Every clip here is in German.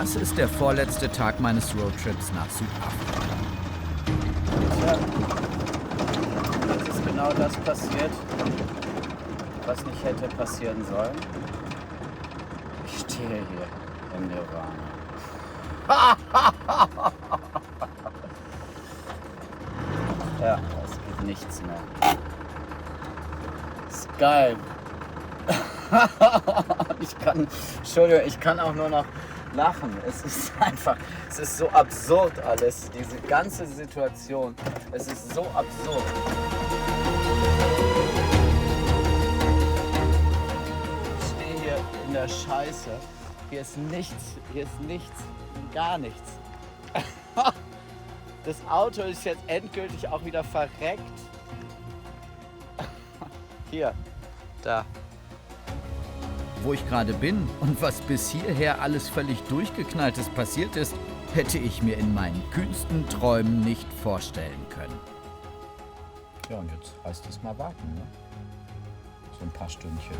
Das ist der vorletzte Tag meines Roadtrips nach Südafrika. Tja, jetzt ist genau das passiert, was nicht hätte passieren sollen. Ich stehe hier im Nirvana. Ja, es geht nichts mehr. Ist geil. Ich kann auch nur noch lachen. Es ist so absurd alles, diese ganze Situation. Es ist so absurd. Ich stehe hier in der Scheiße. Hier ist nichts, gar nichts. Das Auto ist jetzt endgültig auch wieder verreckt. Hier, da. Wo ich gerade bin und was bis hierher alles völlig Durchgeknalltes passiert ist, hätte ich mir in meinen kühnsten Träumen nicht vorstellen können. Ja, und jetzt heißt es mal warten, ne? So ein paar Stündchen.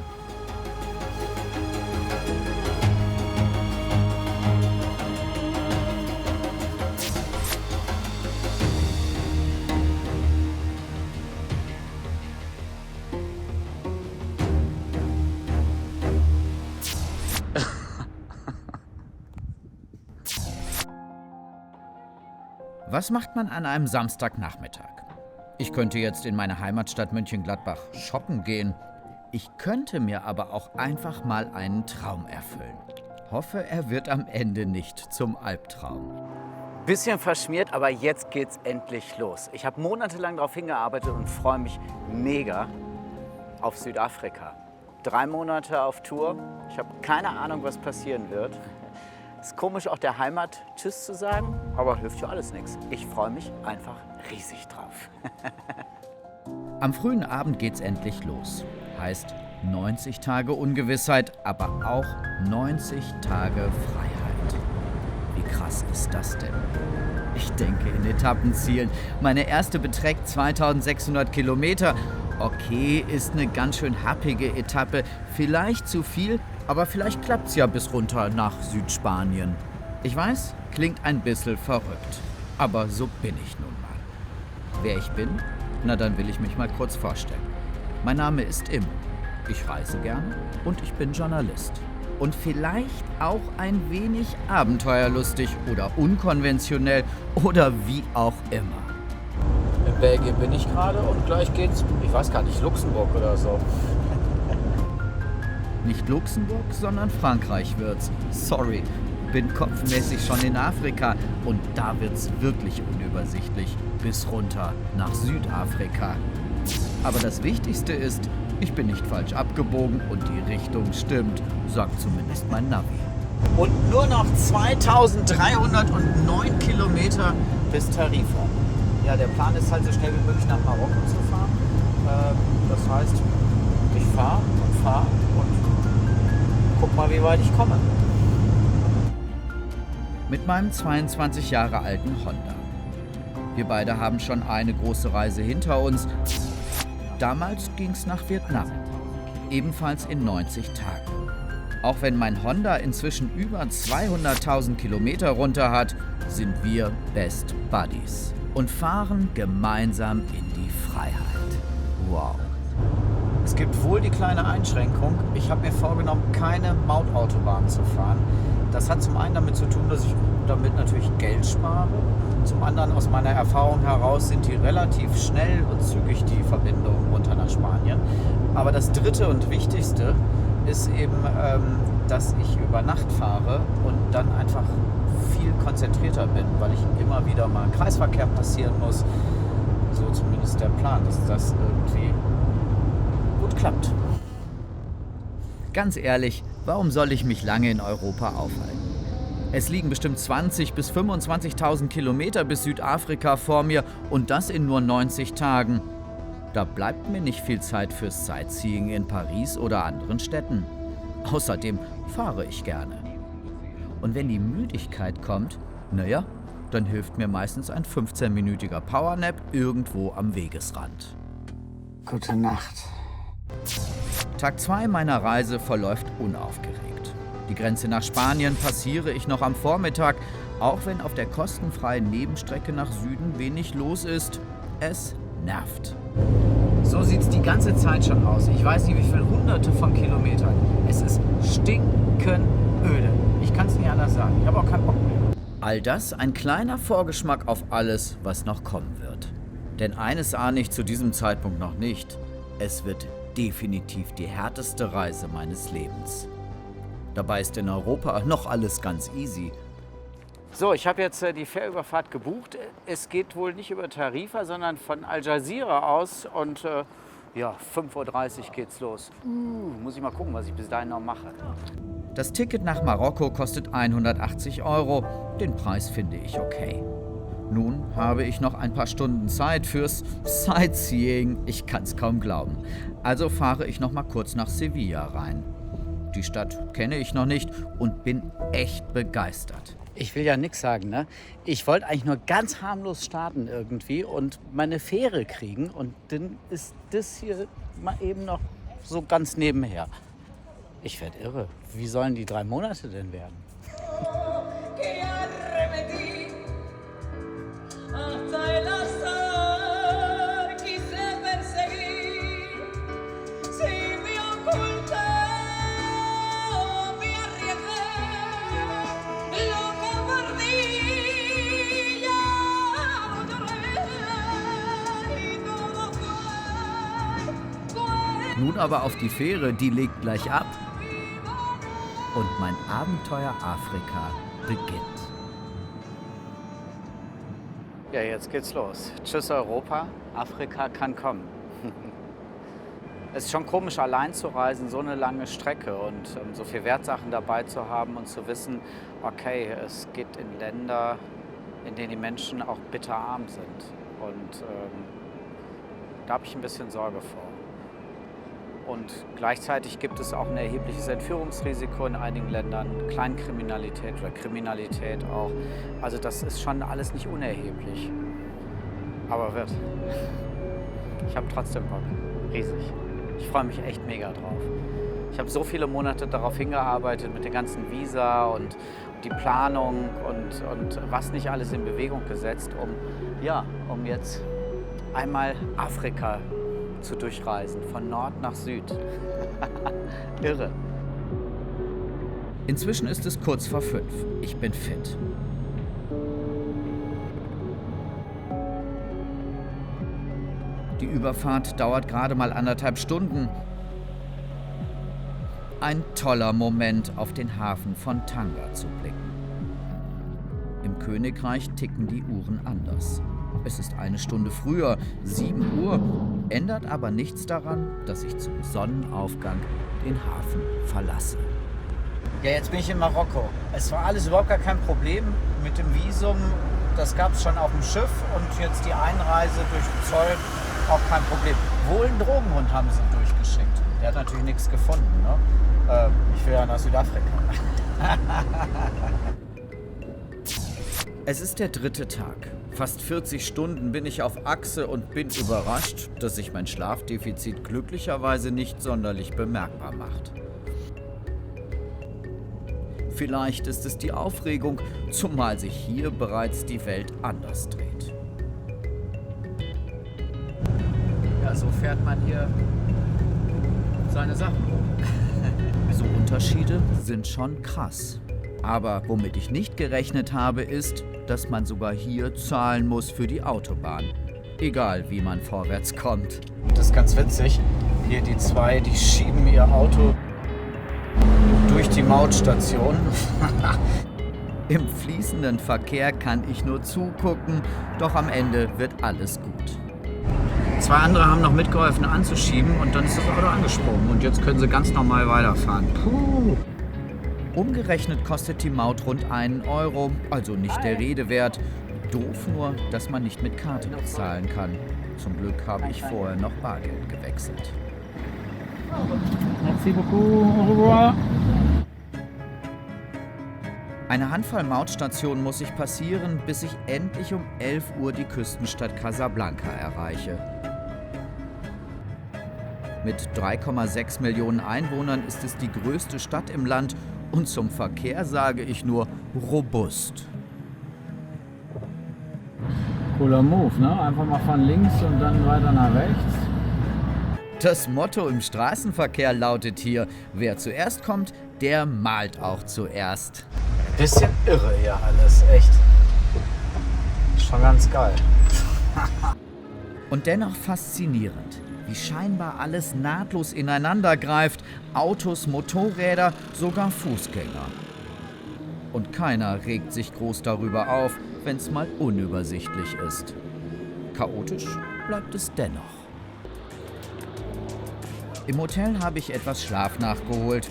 Was macht man an einem Samstagnachmittag? Ich könnte jetzt in meine Heimatstadt Mönchengladbach shoppen gehen. Ich könnte mir aber auch einfach mal einen Traum erfüllen. Hoffe, er wird am Ende nicht zum Albtraum. Bisschen verschmiert, aber jetzt geht's endlich los. Ich habe monatelang darauf hingearbeitet und freue mich mega auf Südafrika. 3 Monate auf Tour. Ich habe keine Ahnung, was passieren wird. Ist komisch, auch der Heimat Tschüss zu sagen, aber hilft ja alles nichts. Ich freue mich einfach riesig drauf. Am frühen Abend geht's endlich los. Heißt 90 Tage Ungewissheit, aber auch 90 Tage Freiheit. Wie krass ist das denn? Ich denke in Etappenzielen. Meine erste beträgt 2600 Kilometer. Okay, ist eine ganz schön happige Etappe. Vielleicht zu viel, aber vielleicht klappt's ja bis runter nach Südspanien. Ich weiß, klingt ein bisschen verrückt. Aber so bin ich nun mal. Wer ich bin? Na, dann will ich mich mal kurz vorstellen. Mein Name ist Im. Ich reise gerne und ich bin Journalist. Und vielleicht auch ein wenig abenteuerlustig oder unkonventionell oder wie auch immer. In Belgien bin ich gerade und gleich geht's, ich weiß gar nicht, Luxemburg oder so. Nicht Luxemburg, sondern Frankreich wird's. Sorry, bin kopfmäßig schon in Afrika und da wird's wirklich unübersichtlich. Bis runter nach Südafrika. Aber das Wichtigste ist, ich bin nicht falsch abgebogen und die Richtung stimmt, sagt zumindest mein Navi. Und nur noch 2309 Kilometer bis Tarifa. Ja, der Plan ist halt so schnell wie möglich nach Marokko zu fahren. Das heißt, ich fahre und guck mal, wie weit ich komme. Mit meinem 22 Jahre alten Honda. Wir beide haben schon eine große Reise hinter uns. Damals ging's nach Vietnam. Ebenfalls in 90 Tagen. Auch wenn mein Honda inzwischen über 200.000 Kilometer runter hat, sind wir Best Buddies und fahren gemeinsam in die Freiheit. Wow. Es gibt wohl die kleine Einschränkung. Ich habe mir vorgenommen, keine Mautautobahn zu fahren. Das hat zum einen damit zu tun, dass ich damit natürlich Geld spare. Zum anderen aus meiner Erfahrung heraus sind die relativ schnell und zügig, die Verbindungen runter nach Spanien. Aber das dritte und wichtigste ist eben, dass ich über Nacht fahre und dann einfach viel konzentrierter bin, weil ich immer wieder mal Kreisverkehr passieren muss. So zumindest der Plan, dass das irgendwie gut klappt. Ganz ehrlich, warum soll ich mich lange in Europa aufhalten? Es liegen bestimmt 20.000 bis 25.000 Kilometer bis Südafrika vor mir und das in nur 90 Tagen. Da bleibt mir nicht viel Zeit fürs Sightseeing in Paris oder anderen Städten. Außerdem fahre ich gerne. Und wenn die Müdigkeit kommt, naja, dann hilft mir meistens ein 15-minütiger Powernap irgendwo am Wegesrand. Gute Nacht. Tag 2 meiner Reise verläuft unaufgeregt. Die Grenze nach Spanien passiere ich noch am Vormittag, auch wenn auf der kostenfreien Nebenstrecke nach Süden wenig los ist. Es nervt. So sieht es die ganze Zeit schon aus. Ich weiß nicht, wie viele hunderte von Kilometern. Es ist stinkenöde. Ich kann es nicht anders sagen. Ich habe auch keinen Bock mehr. All das ein kleiner Vorgeschmack auf alles, was noch kommen wird. Denn eines ahne ich zu diesem Zeitpunkt noch nicht. Es wird definitiv die härteste Reise meines Lebens. Dabei ist in Europa noch alles ganz easy. So, ich habe jetzt die Fährüberfahrt gebucht. Es geht wohl nicht über Tarifa, sondern von Algeciras aus. Und 5:30 Uhr geht's los. Muss ich mal gucken, was ich bis dahin noch mache. Das Ticket nach Marokko kostet 180 Euro. Den Preis finde ich okay. Nun habe ich noch ein paar Stunden Zeit fürs Sightseeing. Ich kann's kaum glauben. Also fahre ich noch mal kurz nach Sevilla rein. Die Stadt kenne ich noch nicht und bin echt begeistert. Ich will ja nichts sagen, ne? Ich wollte eigentlich nur ganz harmlos starten irgendwie und meine Fähre kriegen. Und dann ist das hier mal eben noch so ganz nebenher. Ich werde irre. Wie sollen die 3 Monate denn werden? Nun aber auf die Fähre, die legt gleich ab. Und mein Abenteuer Afrika beginnt. Ja, jetzt geht's los. Tschüss Europa, Afrika kann kommen. Es ist schon komisch, allein zu reisen, so eine lange Strecke und so viel Wertsachen dabei zu haben und zu wissen, okay, es geht in Länder, in denen die Menschen auch bitterarm sind. Und da habe ich ein bisschen Sorge vor. Und gleichzeitig gibt es auch ein erhebliches Entführungsrisiko in einigen Ländern, Kleinkriminalität oder Kriminalität auch. Also das ist schon alles nicht unerheblich. Aber wird. Ich habe trotzdem Bock. Riesig. Ich freue mich echt mega drauf. Ich habe so viele Monate darauf hingearbeitet mit den ganzen Visa und die Planung und was nicht alles in Bewegung gesetzt, um jetzt einmal Afrika zu durchreisen, von Nord nach Süd. Irre. Inzwischen ist es kurz vor 5. Ich bin fit. Die Überfahrt dauert gerade mal 1,5 Stunden. Ein toller Moment, auf den Hafen von Tanga zu blicken. Im Königreich ticken die Uhren anders. Es ist 1 Stunde früher, 7 Uhr, ändert aber nichts daran, dass ich zum Sonnenaufgang den Hafen verlasse. Ja, jetzt bin ich in Marokko. Es war alles überhaupt gar kein Problem mit dem Visum. Das gab es schon auf dem Schiff und jetzt die Einreise durch den Zoll auch kein Problem. Wohl einen Drogenhund haben sie durchgeschickt. Der hat natürlich nichts gefunden. Ne? Ich will ja nach Südafrika. Es ist der 3. Tag. Fast 40 Stunden bin ich auf Achse und bin überrascht, dass sich mein Schlafdefizit glücklicherweise nicht sonderlich bemerkbar macht. Vielleicht ist es die Aufregung, zumal sich hier bereits die Welt anders dreht. Ja, so fährt man hier seine Sachen hoch. So Unterschiede sind schon krass. Aber womit ich nicht gerechnet habe, ist, dass man sogar hier zahlen muss für die Autobahn. Egal, wie man vorwärts kommt. Das ist ganz witzig. Hier die zwei, die schieben ihr Auto durch die Mautstation. Im fließenden Verkehr kann ich nur zugucken, doch am Ende wird alles gut. 2 andere haben noch mitgeholfen anzuschieben und dann ist das Auto angesprungen und jetzt können sie ganz normal weiterfahren. Puh. Umgerechnet kostet die Maut rund 1 Euro, also nicht der Rede wert. Doof nur, dass man nicht mit Karte bezahlen kann. Zum Glück habe ich vorher noch Bargeld gewechselt. Merci beaucoup, au revoir. Eine Handvoll Mautstationen muss ich passieren, bis ich endlich um 11 Uhr die Küstenstadt Casablanca erreiche. Mit 3,6 Millionen Einwohnern ist es die größte Stadt im Land Und zum Verkehr sage ich nur robust. Cooler Move, ne? Einfach mal von links und dann weiter nach rechts. Das Motto im Straßenverkehr lautet hier, wer zuerst kommt, der malt auch zuerst. Bisschen irre hier alles, echt. Schon ganz geil. Und dennoch faszinierend, wie scheinbar alles nahtlos ineinander greift. Autos, Motorräder, sogar Fußgänger. Und keiner regt sich groß darüber auf, wenn es mal unübersichtlich ist. Chaotisch bleibt es dennoch. Im Hotel habe ich etwas Schlaf nachgeholt.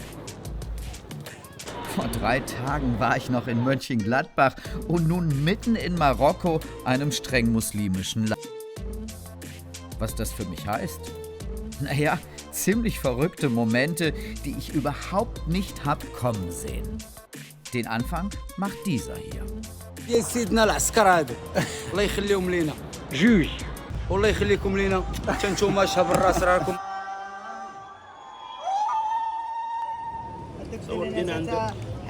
Vor 3 Tagen war ich noch in Mönchengladbach und nun mitten in Marokko, einem streng muslimischen Land. Was das für mich heißt? Naja, ziemlich verrückte Momente, die ich überhaupt nicht hab kommen sehen. Den Anfang macht dieser hier. يا سيدنا العسكر هذا الله يخليهم لينا جوج والله يخليكم لينا تنتوما شهب الراس راكم.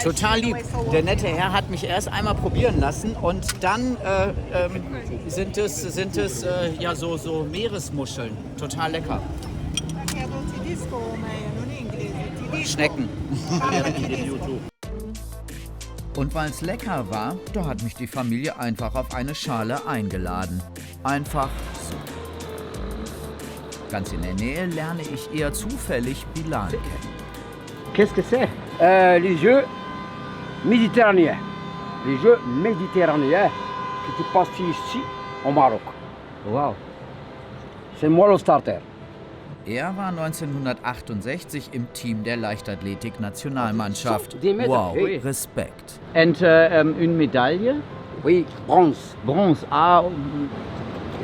Total lieb. Der nette Herr hat mich erst einmal probieren lassen und dann sind es ja so Meeresmuscheln. Total lecker. Schnecken. Und weil es lecker war, da hat mich die Familie einfach auf eine Schale eingeladen. Einfach so. Ganz in der Nähe lerne ich eher zufällig Bilal kennen. Qu'est-ce que c'est? Les Jeux méditerranéens. Les Jeux méditerranéens qui se passent ici au Maroc. Wow. C'est moi le starter. Er war 1968 im Team der Leichtathletik-Nationalmannschaft. Wow, Respekt. And une médaille? Oui, bronze. Bronze. Ah,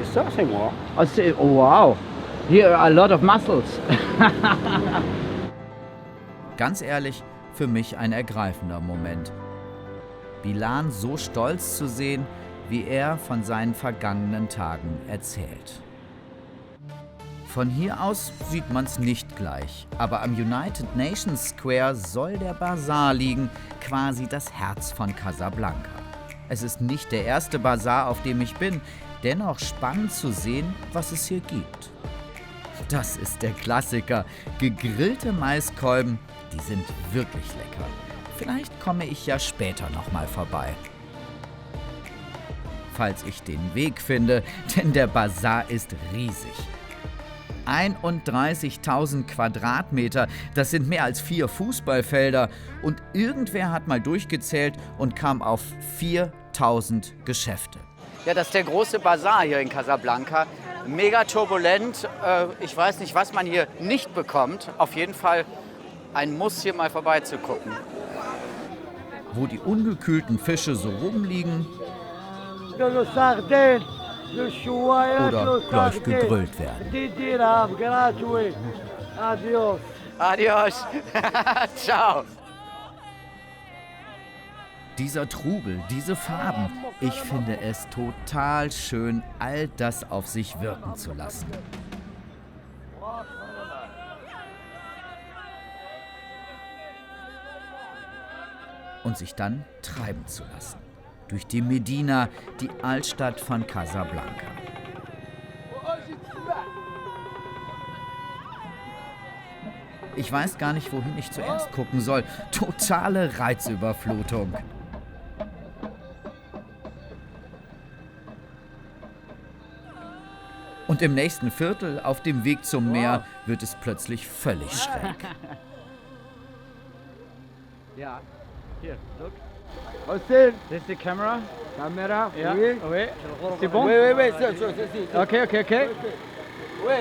Et ça, c'est moi. oh, wow. Here are a lot of muscles. Ganz ehrlich, für mich ein ergreifender Moment. Bilal so stolz zu sehen, wie er von seinen vergangenen Tagen erzählt. Von hier aus sieht man's nicht gleich, aber am United Nations Square soll der Basar liegen, quasi das Herz von Casablanca. Es ist nicht der erste Basar, auf dem ich bin, dennoch spannend zu sehen, was es hier gibt. Das ist der Klassiker, gegrillte Maiskolben, die sind wirklich lecker. Vielleicht komme ich ja später nochmal vorbei. Falls ich den Weg finde, denn der Basar ist riesig. 31.000 Quadratmeter, das sind mehr als 4 Fußballfelder. Und irgendwer hat mal durchgezählt und kam auf 4.000 Geschäfte. Ja, das ist der große Basar hier in Casablanca. Mega turbulent. Ich weiß nicht, was man hier nicht bekommt. Auf jeden Fall ein Muss, hier mal vorbeizugucken. Wo die ungekühlten Fische so rumliegen oder gleich gegrillt werden. Adios. Ciao. Dieser Trubel, diese Farben, ich finde es total schön, all das auf sich wirken zu lassen. Und sich dann treiben zu lassen. Durch die Medina, die Altstadt von Casablanca. Ich weiß gar nicht, wohin ich zuerst gucken soll. Totale Reizüberflutung. Und im nächsten Viertel, auf dem Weg zum Meer, wird es plötzlich völlig schräg. Yeah. Here, look. Hossein, This is the camera. caméra, Yeah. oui. Oui. C'est bon? Oui, oui, oui, c'est. Okay, okay, okay. Oui.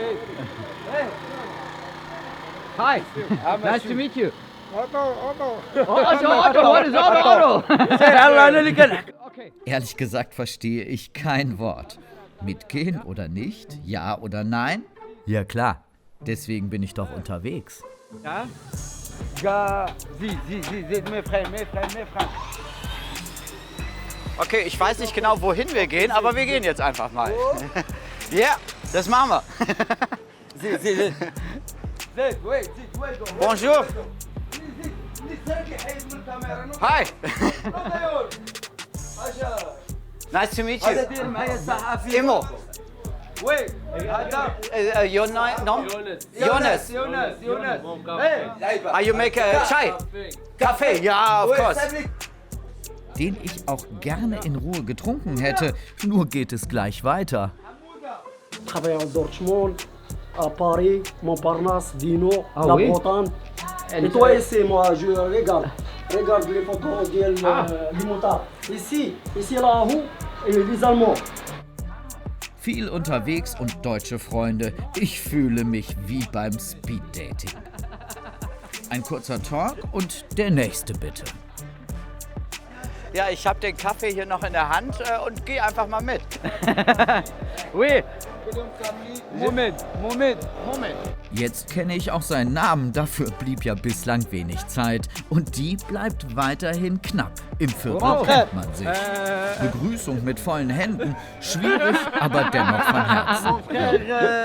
Hi. Ah, Nice to meet you. Otto. Otto, what is Otto? Okay. Ehrlich gesagt verstehe ich kein Wort. Mitgehen oder nicht? Ja oder nein? Ja klar, deswegen bin ich doch unterwegs. Ja? Mes frères. Okay, ich weiß nicht genau, wohin wir gehen, aber wir gehen jetzt einfach mal. Ja, das machen wir. Bonjour. Hi. Nice to meet you. Imo. Your name? Jonas. Are you make chai? Kaffee? Ja, of course. Den ich auch gerne in Ruhe getrunken hätte, nur geht es gleich weiter. travaille à Dortmund, à Paris, Montparnasse, Dino, Ah La oui? Bretagne. Et toi ici, moi, je regarde. Regarde les photos du motard. Ici là, où et les Allemands. Viel unterwegs und deutsche Freunde. Ich fühle mich wie beim Speeddating. Ein kurzer Talk und der nächste bitte. Ja, ich habe den Kaffee hier noch in der Hand und gehe einfach mal mit. Oui. Moment. Jetzt kenne ich auch seinen Namen, dafür blieb ja bislang wenig Zeit. Und die bleibt weiterhin knapp. Im Viertel kennt man sich. Begrüßung mit vollen Händen, schwierig, aber dennoch von Herzen.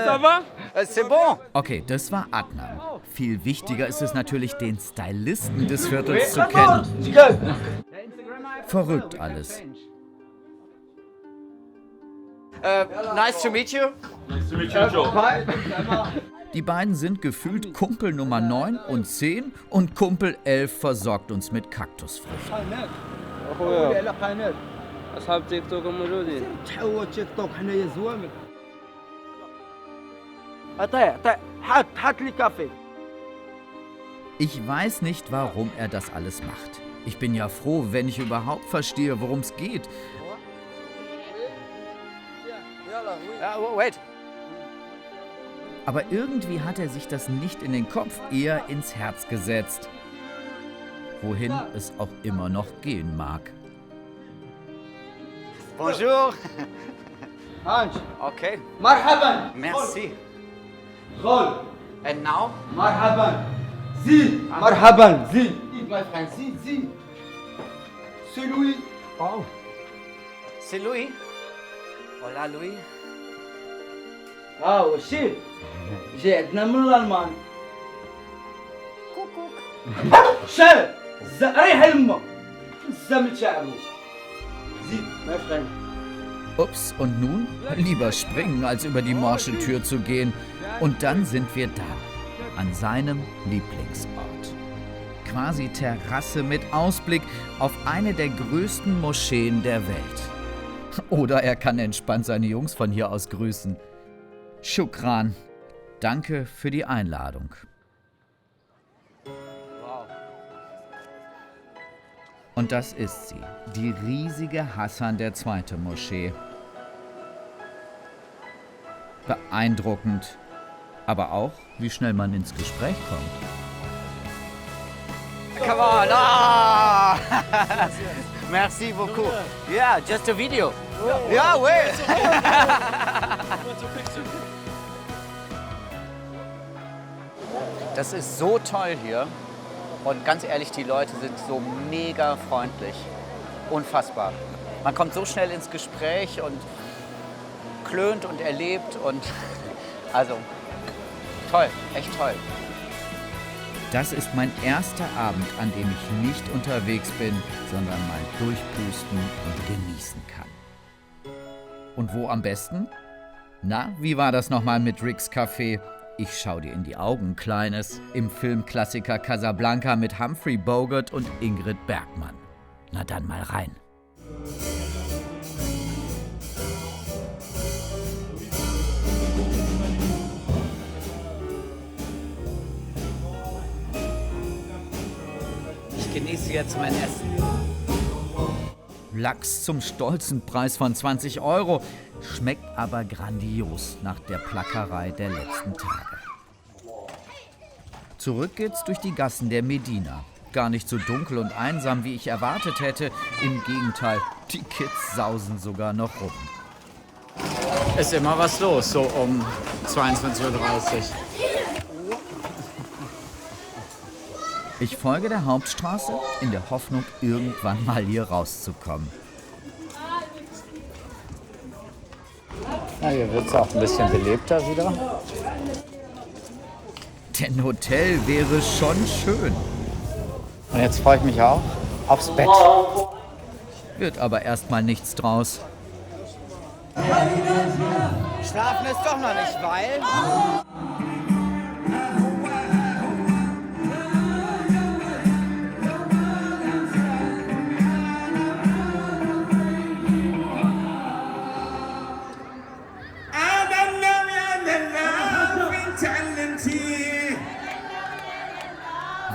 Ça va? C'est bon. Okay, das war Adnan. Viel wichtiger ist es natürlich, den Stylisten des Viertels zu kennen. Verrückt alles. Nice to meet you. Die beiden sind gefühlt Kumpel Nummer 9 und 10 und Kumpel 11 versorgt uns mit Kaktusfrüchten. أصحاب تيك توك موجودين. تحول تيك توك حنايا زوامل. عطيه هات لي كافي. Ich weiß nicht, warum er das alles macht. Ich bin ja froh, wenn ich überhaupt verstehe, worum es geht. Wait. Aber irgendwie hat er sich das nicht in den Kopf, eher ins Herz gesetzt. Wohin es auch immer noch gehen mag. Bonjour. هانج Okay. مرحبا. Merci. غول. And now? مرحبا. زيد. مرحبا. زيد. My friend, زيد. C'est Louis. Oh, C'est Louis. Hola, Louis. وشي جيتنا من الألمان. شال ريح الماء الزمن شعبه زيد my friend. Ups, und nun? Lieber springen, als über die morsche Tür zu gehen. Und dann sind wir da, an seinem Lieblingsort. Quasi Terrasse mit Ausblick auf eine der größten Moscheen der Welt. Oder er kann entspannt seine Jungs von hier aus grüßen. Shukran. Danke für die Einladung. Und das ist sie, die riesige Hassan II. Moschee. Beeindruckend, aber auch, wie schnell man ins Gespräch kommt. Come on. Ah! Merci beaucoup. Yeah, just a video. Yeah, wait. Das ist so toll hier. Und ganz ehrlich, die Leute sind so mega freundlich. Unfassbar. Man kommt so schnell ins Gespräch und klönt und erlebt und also toll, echt toll. Das ist mein erster Abend, an dem ich nicht unterwegs bin, sondern mal durchpusten und genießen kann. Und wo am besten? Na, wie war das nochmal mit Ricks Café? Ich schau dir in die Augen, Kleines. Im Filmklassiker Casablanca mit Humphrey Bogart und Ingrid Bergman. Na dann mal rein. Ich genieße jetzt mein Essen. Lachs zum stolzen Preis von 20 €, schmeckt aber grandios nach der Plackerei der letzten Tage. Zurück geht's durch die Gassen der Medina. Gar nicht so dunkel und einsam, wie ich erwartet hätte. Im Gegenteil, die Kids sausen sogar noch rum. Ist immer was los, so um 22:30 Uhr. Ich folge der Hauptstraße in der Hoffnung, irgendwann mal hier rauszukommen. Na, hier wird es auch ein bisschen belebter wieder. Denn Hotel wäre schon schön. Und jetzt freue ich mich auch aufs Bett. Wird aber erstmal nichts draus. Schlafen ist doch noch nicht, weil...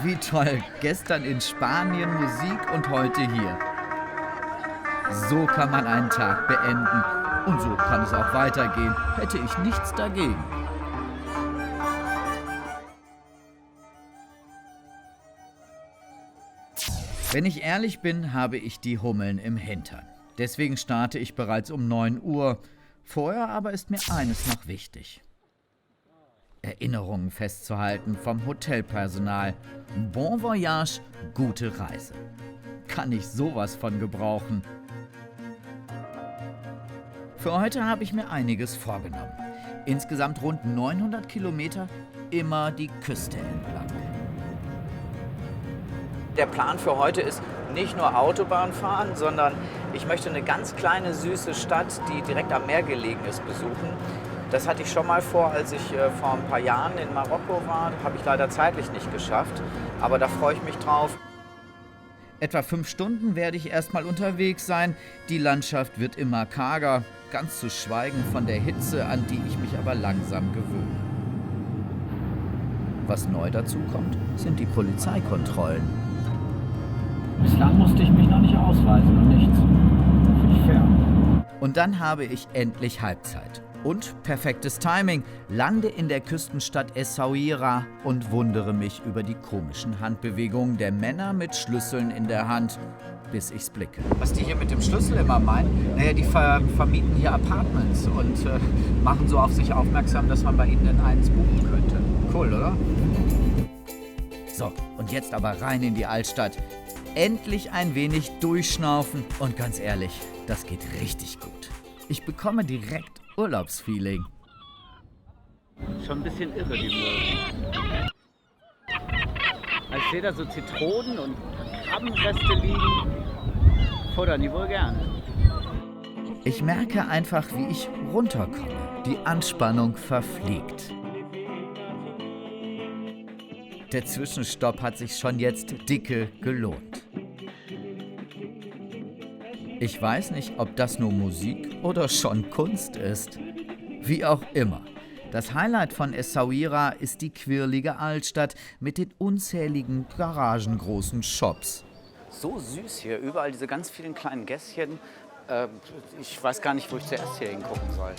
Wie toll, gestern in Spanien Musik und heute hier. So kann man einen Tag beenden. Und so kann es auch weitergehen. Hätte ich nichts dagegen. Wenn ich ehrlich bin, habe ich die Hummeln im Hintern. Deswegen starte ich bereits um 9 Uhr. Vorher aber ist mir eines noch wichtig. Erinnerungen festzuhalten vom Hotelpersonal. Bon voyage, gute Reise. Kann ich sowas von gebrauchen. Für heute habe ich mir einiges vorgenommen. Insgesamt rund 900 Kilometer, immer die Küste entlang. Der Plan für heute ist nicht nur Autobahn fahren, sondern ich möchte eine ganz kleine, süße Stadt, die direkt am Meer gelegen ist, besuchen. Das hatte ich schon mal vor, als ich vor ein paar Jahren in Marokko war. Habe ich leider zeitlich nicht geschafft, aber da freue ich mich drauf. Etwa 5 Stunden werde ich erstmal unterwegs sein. Die Landschaft wird immer karger, ganz zu schweigen von der Hitze, an die ich mich aber langsam gewöhne. Was neu dazu kommt, sind die Polizeikontrollen. Bislang musste ich mich noch nicht ausweisen und nichts. Finde ich fair. Und dann habe ich endlich Halbzeit. Und perfektes Timing. Lande in der Küstenstadt Essaouira und wundere mich über die komischen Handbewegungen der Männer mit Schlüsseln in der Hand, bis ich's blicke. Was die hier mit dem Schlüssel immer meinen, naja, die vermieten hier Apartments und machen so auf sich aufmerksam, dass man bei ihnen in eins buchen könnte. Cool, oder? So, und jetzt aber rein in die Altstadt. Endlich ein wenig durchschnaufen und ganz ehrlich, das geht richtig gut. Ich bekomme direkt Urlaubsfeeling. Schon ein bisschen irre, die Möwen. Ich sehe da so Zitronen und Krabbenreste liegen. Futtern die wohl gerne. Ich merke einfach, wie ich runterkomme. Die Anspannung verfliegt. Der Zwischenstopp hat sich schon jetzt dicke gelohnt. Ich weiß nicht, ob das nur Musik oder schon Kunst ist. Wie auch immer. Das Highlight von Essaouira ist die quirlige Altstadt mit den unzähligen garagengroßen Shops. So süß hier, überall diese ganz vielen kleinen Gässchen. Ich weiß gar nicht, wo ich zuerst hier hingucken soll.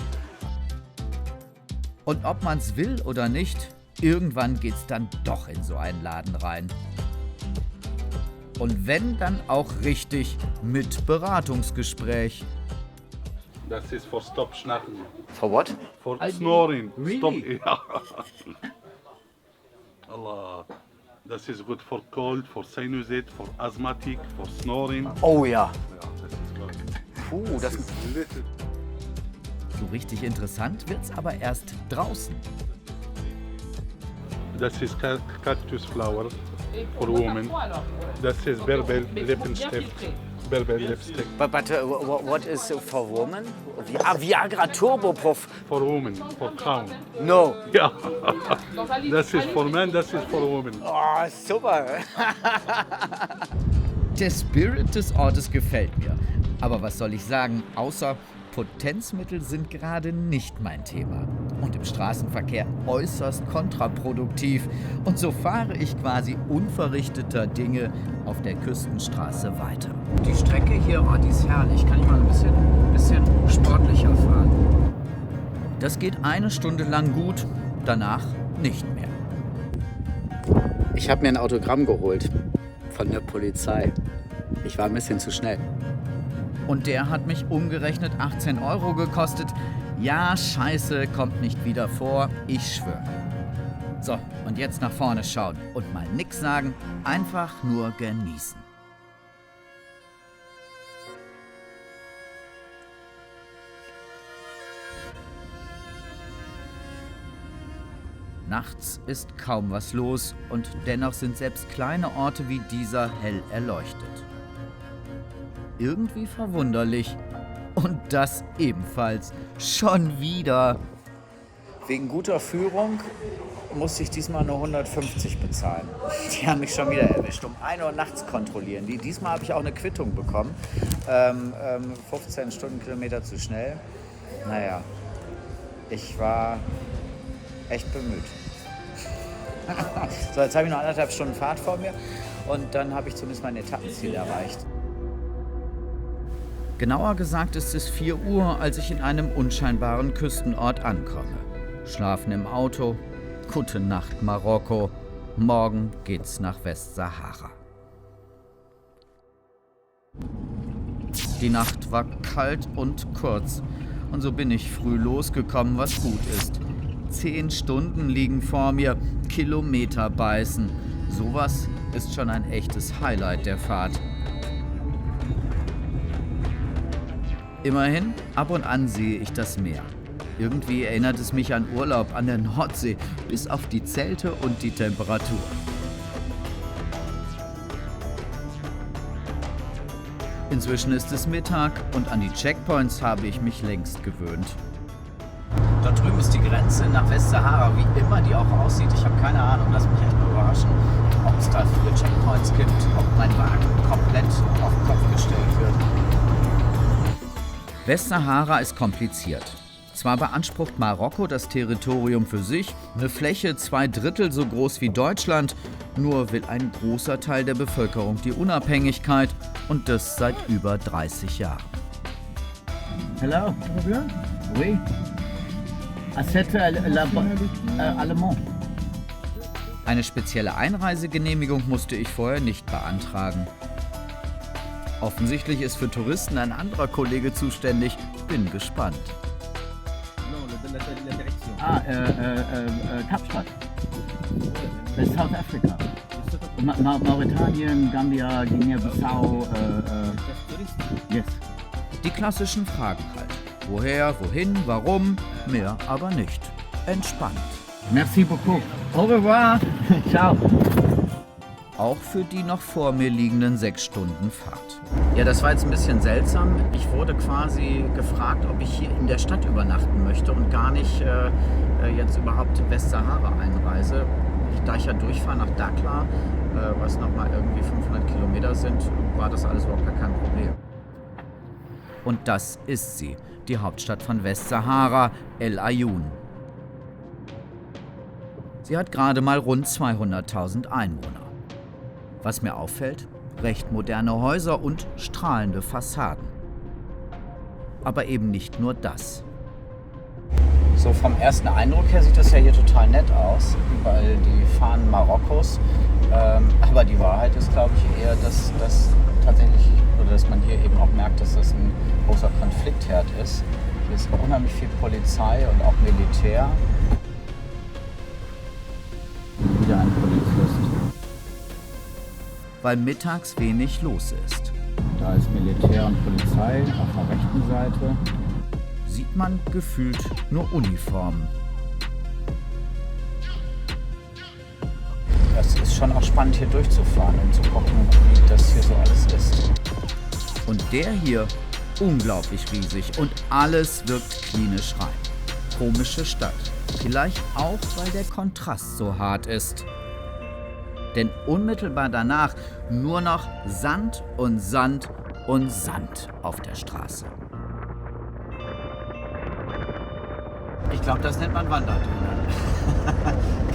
Und ob man's will oder nicht, irgendwann geht's dann doch in so einen Laden rein. Und wenn, dann auch richtig mit Beratungsgespräch. Das ist for stop schnarchen. For what? For snoring. Really? Stop. Ja. Allah. Das ist gut for cold, for sinusite, for asthmatic, for snoring. Oh ja. Ja, das ist gut. Puh, das ist little. So richtig interessant wird's aber erst draußen. Das ist cactus flower for women. Das ist Berber Lippenstift. Berber Lipstick But what is for woman? Viagra Turbo Puff. for women, for crown. No. Ja. Das ist for men, das ist for women. Oh, super. Der Spirit des Ortes gefällt mir. Aber was soll ich sagen, außer Potenzmittel sind gerade nicht mein Thema. Und im Straßenverkehr äußerst kontraproduktiv. Und so fahre ich quasi unverrichteter Dinge auf der Küstenstraße weiter. Die Strecke hier, oh, die ist herrlich. Kann ich mal ein bisschen sportlicher fahren? Das geht 1 Stunde lang gut, danach nicht mehr. Ich habe mir ein Autogramm geholt von der Polizei. Ich war ein bisschen zu schnell. Und der hat mich umgerechnet 18 € gekostet. Ja, Scheiße, kommt nicht wieder vor, ich schwöre. So, und jetzt nach vorne schauen und mal nix sagen, einfach nur genießen. Nachts ist kaum was los und dennoch sind selbst kleine Orte wie dieser hell erleuchtet. Irgendwie verwunderlich. Und das ebenfalls. Schon wieder. Wegen guter Führung musste ich diesmal nur 150 bezahlen. Die haben mich schon wieder erwischt. Um 1 Uhr nachts kontrollieren die. Diesmal habe ich auch eine Quittung bekommen. 15 Stundenkilometer zu schnell. Naja, ich war echt bemüht. So, jetzt habe ich noch 1,5 Stunden Fahrt vor mir und dann habe ich zumindest mein Etappenziel erreicht. Genauer gesagt ist es 4 Uhr, als ich in einem unscheinbaren Küstenort ankomme. Schlafen im Auto, gute Nacht Marokko, morgen geht's nach Westsahara. Die Nacht war kalt und kurz und so bin ich früh losgekommen, was gut ist. 10 Stunden liegen vor mir, Kilometer beißen. Sowas ist schon ein echtes Highlight der Fahrt. Immerhin, ab und an sehe ich das Meer. Irgendwie erinnert es mich an Urlaub an der Nordsee, bis auf die Zelte und die Temperatur. Inzwischen ist es Mittag und an die Checkpoints habe ich mich längst gewöhnt. Dort drüben ist die Grenze nach Westsahara, wie immer die auch aussieht. Ich habe keine Ahnung, lass mich echt mal überraschen, ob es da viele Checkpoints gibt, ob mein Wagen komplett auf den Kopf gestellt wird. Westsahara ist kompliziert. Zwar beansprucht Marokko das Territorium für sich, eine Fläche 2/3 so groß wie Deutschland, nur will ein großer Teil der Bevölkerung die Unabhängigkeit und das seit über 30 Jahren. Hello? Oui. Allemand. Eine spezielle Einreisegenehmigung musste ich vorher nicht beantragen. Offensichtlich ist für Touristen ein anderer Kollege zuständig. Bin gespannt. Kapstadt. South Africa. Mauretanien, Gambia, Guinea-Bissau. Yes. Die klassischen Fragen halt. Woher, wohin, warum, mehr aber nicht. Entspannt. Merci beaucoup. Au revoir. Ciao. Auch für die noch vor mir liegenden 6 Stunden Fahrt. Ja, das war jetzt ein bisschen seltsam. Ich wurde quasi gefragt, ob ich hier in der Stadt übernachten möchte und gar nicht jetzt überhaupt Westsahara einreise. Da ich ja durchfahre nach Dakhla, was nochmal irgendwie 500 Kilometer sind, war das alles überhaupt gar kein Problem. Und das ist sie, die Hauptstadt von Westsahara, El Aaiún. Sie hat gerade mal rund 200.000 Einwohner. Was mir auffällt, recht moderne Häuser und strahlende Fassaden. Aber eben nicht nur das. So vom ersten Eindruck her sieht das ja hier total nett aus, überall die Fahnen Marokkos. Aber die Wahrheit ist, glaube ich, eher, dass tatsächlich, oder dass man hier eben auch merkt, dass das ein großer Konfliktherd ist. Hier ist unheimlich viel Polizei und auch Militär. Wieder ein Polizist. Weil mittags wenig los ist. Da ist Militär und Polizei auf der rechten Seite. Sieht man gefühlt nur Uniformen. Es ist schon auch spannend, hier durchzufahren und zu gucken, wie das hier so alles ist. Und der hier, unglaublich riesig und alles wirkt klinisch rein. Komische Stadt. Vielleicht auch, weil der Kontrast so hart ist. Denn unmittelbar danach nur noch Sand und Sand und Sand auf der Straße. Ich glaube, das nennt man Wanderdünen.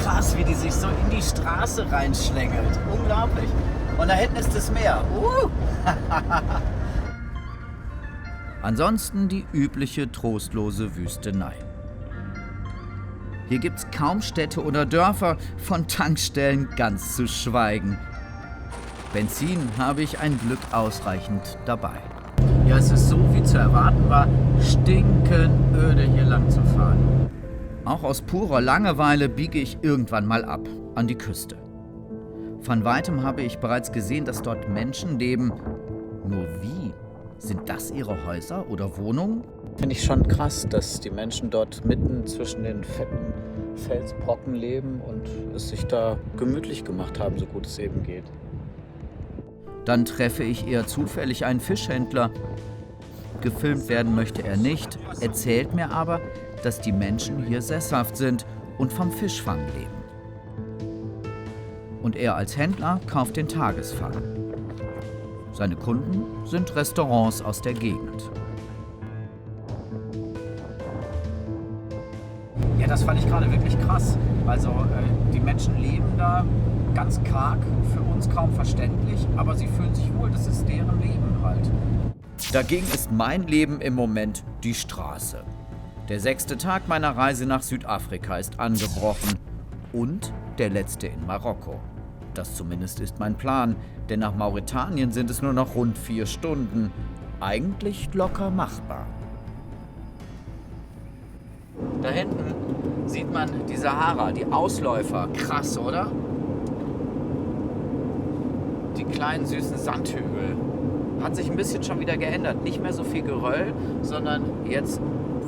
Krass, wie die sich so in die Straße reinschlängelt. Unglaublich. Und da hinten ist das Meer. Ansonsten die übliche trostlose Wüstenei. Hier gibt's kaum Städte oder Dörfer, von Tankstellen ganz zu schweigen. Benzin habe ich ein Glück ausreichend dabei. Ja, es ist so, wie zu erwarten war, stinkend öde hier lang zu fahren. Auch aus purer Langeweile biege ich irgendwann mal ab, an die Küste. Von weitem habe ich bereits gesehen, dass dort Menschen leben. Nur wie? Sind das ihre Häuser oder Wohnungen? Finde ich schon krass, dass die Menschen dort mitten zwischen den fetten Felsbrocken leben und es sich da gemütlich gemacht haben, so gut es eben geht. Dann treffe ich eher zufällig einen Fischhändler. Gefilmt werden möchte er nicht, erzählt mir aber, dass die Menschen hier sesshaft sind und vom Fischfang leben. Und er als Händler kauft den Tagesfang. Seine Kunden sind Restaurants aus der Gegend. Ja, das fand ich gerade wirklich krass. Also die Menschen leben da ganz karg, für uns kaum verständlich, aber sie fühlen sich wohl, das ist deren Leben halt. Dagegen ist mein Leben im Moment die Straße. Der 6. Tag meiner Reise nach Südafrika ist angebrochen und der letzte in Marokko. Das zumindest ist mein Plan, denn nach Mauretanien sind es nur noch rund 4 Stunden. Eigentlich locker machbar. Da hinten sieht man die Sahara, die Ausläufer. Krass, oder? Die kleinen süßen Sandhügel. Hat sich ein bisschen schon wieder geändert. Nicht mehr so viel Geröll, sondern jetzt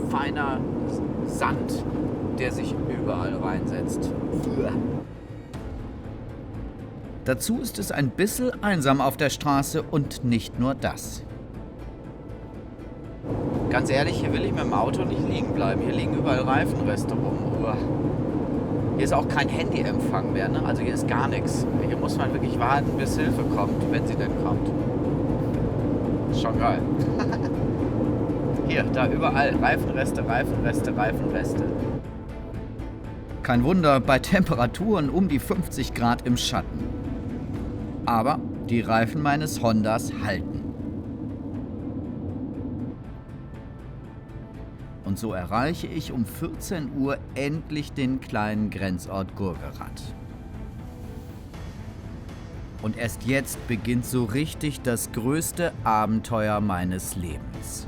feiner Sand, der sich überall reinsetzt. Dazu ist es ein bisschen einsam auf der Straße und nicht nur das. Ganz ehrlich, hier will ich mit dem Auto nicht liegen bleiben. Hier liegen überall Reifenreste rum. Uah. Hier ist auch kein Handyempfang mehr, ne? Also hier ist gar nichts. Hier muss man wirklich warten, bis Hilfe kommt, wenn sie denn kommt. Ist schon geil. Hier, da überall Reifenreste, Reifenreste, Reifenreste. Kein Wunder, bei Temperaturen um die 50 Grad im Schatten. Aber die Reifen meines Hondas halten. Und so erreiche ich um 14 Uhr endlich den kleinen Grenzort Gurgerat. Und erst jetzt beginnt so richtig das größte Abenteuer meines Lebens.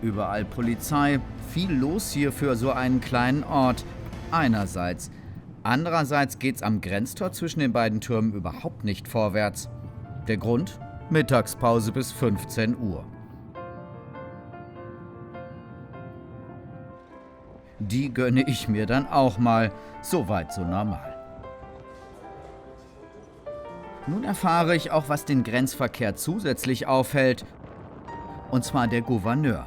Überall Polizei, viel los hier für so einen kleinen Ort. Einerseits. Andererseits geht's am Grenztor zwischen den beiden Türmen überhaupt nicht vorwärts. Der Grund? Mittagspause bis 15 Uhr. Die gönne ich mir dann auch mal. Soweit so normal. Nun erfahre ich auch, was den Grenzverkehr zusätzlich aufhält. Und zwar der Gouverneur,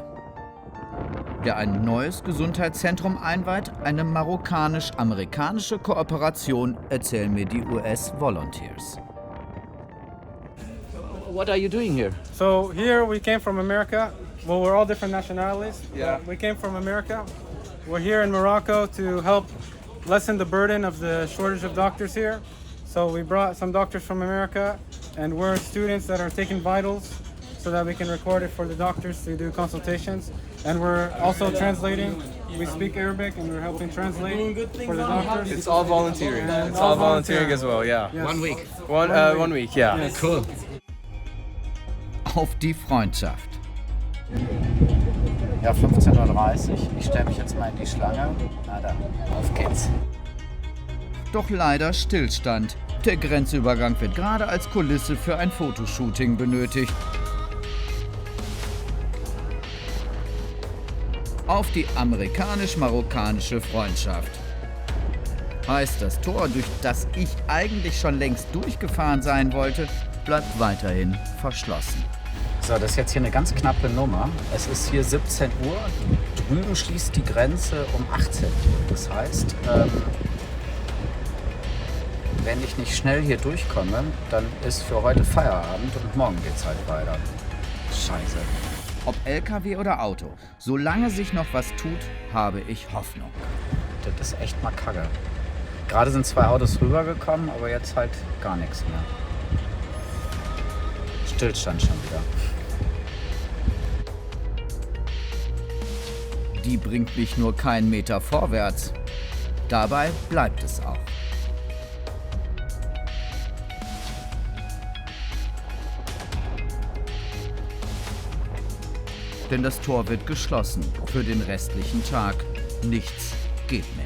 der ein neues Gesundheitszentrum einweiht, eine marokkanisch-amerikanische Kooperation, erzählen mir die US Volunteers. What are you doing here? So here we came from America. Well, we're all different nationalities. Yeah. We came from America. We're here in Morocco to help lessen the burden of the shortage of doctors here. So we brought some doctors from America, and we're students that are taking vitals so that we can record it for the doctors to do consultations. And we're also translating. We speak Arabic and we're helping translate for the doctors. It's all volunteering. And It's all volunteering as well, yeah. Yes. 1 week. One week, yeah. Yes. Cool. Auf die Freundschaft. Ja, 15:30 Uhr. Ich stelle mich jetzt mal in die Schlange. Na dann, auf geht's. Doch leider Stillstand. Der Grenzübergang wird gerade als Kulisse für ein Fotoshooting benötigt. Auf die amerikanisch-marokkanische Freundschaft. Heißt, das Tor, durch das ich eigentlich schon längst durchgefahren sein wollte, bleibt weiterhin verschlossen. So, das ist jetzt hier eine ganz knappe Nummer. Es ist hier 17 Uhr. Drüben schließt die Grenze um 18 Uhr. Das heißt, wenn ich nicht schnell hier durchkomme, dann ist für heute Feierabend und morgen geht's halt weiter. Scheiße. Ob LKW oder Auto, solange sich noch was tut, habe ich Hoffnung. Das ist echt mal kacke. Gerade sind 2 Autos rübergekommen, aber jetzt halt gar nichts mehr. Stillstand schon wieder. Die bringt mich nur keinen Meter vorwärts. Dabei bleibt es auch. Denn das Tor wird geschlossen für den restlichen Tag. Nichts geht mehr.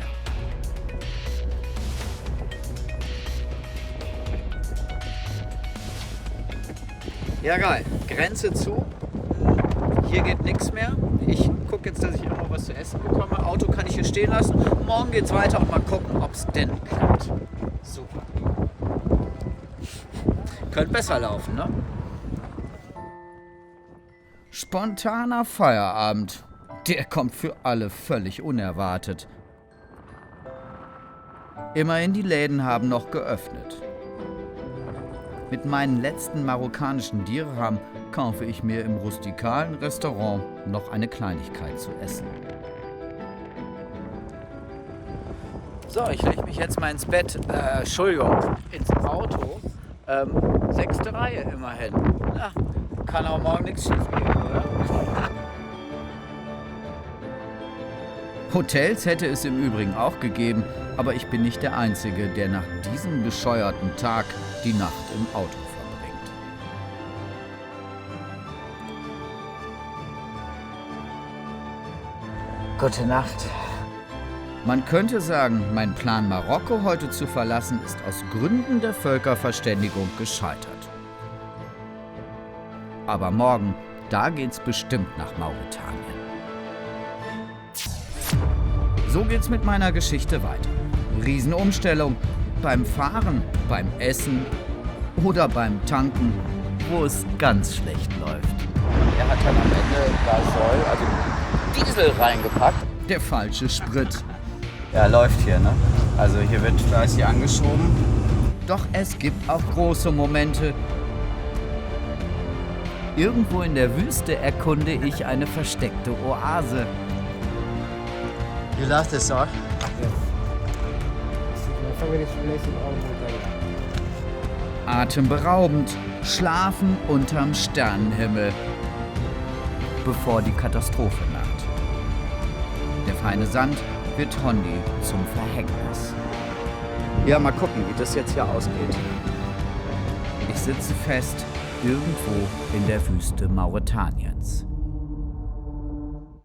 Ja geil, Grenze zu. Hier geht nichts mehr. Ich gucke jetzt, dass ich irgendwo was zu essen bekomme. Auto kann ich hier stehen lassen. Morgen geht's weiter und mal gucken, ob es denn klappt. Super. Könnte besser laufen, ne? Spontaner Feierabend. Der kommt für alle völlig unerwartet. Immerhin, die Läden haben noch geöffnet. Mit meinen letzten marokkanischen Dirham kaufe ich mir im rustikalen Restaurant noch eine Kleinigkeit zu essen. So, ich lege mich jetzt mal ins Bett. Entschuldigung, ins Auto. 6. Reihe immerhin. Na, kann auch morgen nichts schief gehen, oder? Hotels hätte es im Übrigen auch gegeben, aber ich bin nicht der Einzige, der nach diesem bescheuerten Tag die Nacht im Auto verbringt. Gute Nacht. Man könnte sagen, mein Plan, Marokko heute zu verlassen, ist aus Gründen der Völkerverständigung gescheitert. Aber morgen, da geht's bestimmt nach Mauretanien. So geht's mit meiner Geschichte weiter. Riesenumstellung beim Fahren, beim Essen oder beim Tanken, wo es ganz schlecht läuft. Er hat dann am Ende Gasol, also Diesel reingepackt. Der falsche Sprit. Ja, läuft hier, ne? Also hier wird fleißig angeschoben. Doch es gibt auch große Momente. Irgendwo in der Wüste erkunde ich eine versteckte Oase. You love this song? Atemberaubend, schlafen unterm Sternenhimmel, bevor die Katastrophe naht. Der feine Sand wird Hondi zum Verhängnis. Ja, mal gucken, wie das jetzt hier ausgeht. Ich sitze fest irgendwo in der Wüste Mauretaniens.